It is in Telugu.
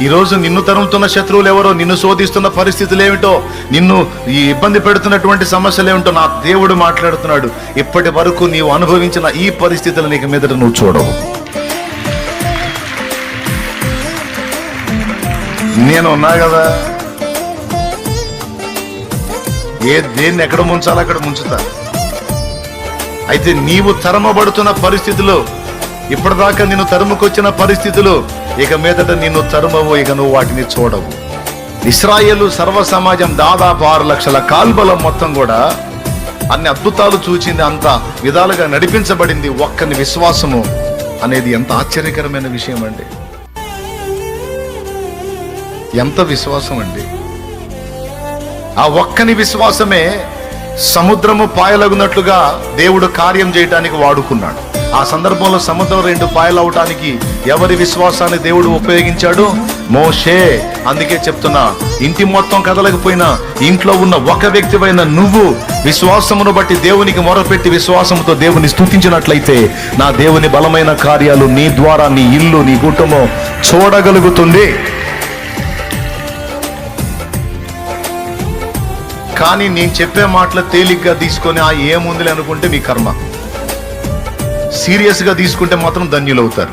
ఈరోజు నిన్ను తరుముతున్న శత్రువులు ఎవరో, నిన్ను శోధిస్తున్న పరిస్థితులు ఏమిటో, నిన్ను ఈ ఇబ్బంది పెడుతున్నటువంటి సమస్యలు ఏమిటో నా దేవుడు మాట్లాడుతున్నాడు. ఇప్పటి వరకు నీవు అనుభవించిన ఈ పరిస్థితులు నీకు మీదట నువ్వు చూడవు. నేను ఉన్నా కదా, దేన్ని ఎక్కడ ముంచాలో అక్కడ ముంచుతా. అయితే నీవు తరమబడుతున్న పరిస్థితులు, ఇప్పటిదాకా నిన్ను తరుముకొచ్చిన పరిస్థితులు ఇక మీదట నిన్ను తరుమవు, ఇక నువ్వు వాటిని చూడవు. ఇశ్రాయేలు సర్వ సమాజం దాదాపు 6 లక్షల కాల్బలం మొత్తం కూడా అన్ని అద్భుతాలు చూచింది, అంత విధాలుగా నడిపించబడింది. ఒక్కని విశ్వాసము అనేది ఎంత ఆశ్చర్యకరమైన విషయం అండి. ఎంత విశ్వాసం అండి. ఆ ఒక్కని విశ్వాసమే సముద్రము పాయలగునట్లుగా దేవుడు కార్యం చేయటానికి వాడుకున్నాడు. ఆ సందర్భంలో సముద్రం 2 పాయలవటానికి ఎవరి విశ్వాసాన్ని దేవుడు ఉపయోగించాడు? మోషే. అందుకే చెప్తున్నా, ఇంటి మొత్తం కదలకపోయినా ఇంట్లో ఉన్న ఒక వ్యక్తివైన నువ్వు విశ్వాసమును బట్టి దేవునికి మొరపెట్టి విశ్వాసముతో దేవుని స్తుతించినట్లయితే నా దేవుని బలమైన కార్యాలు నీ ద్వారా, నీ ఇల్లు, నీ కుటుంబం చూడగలుగుతుంది. కానీ నేను చెప్పే మాటలు తేలిగ్గా తీసుకొని ఏముందిలే అనుకుంటే మీ కర్మ. సీరియస్గా తీసుకుంటే మాత్రం ధన్యులవుతారు.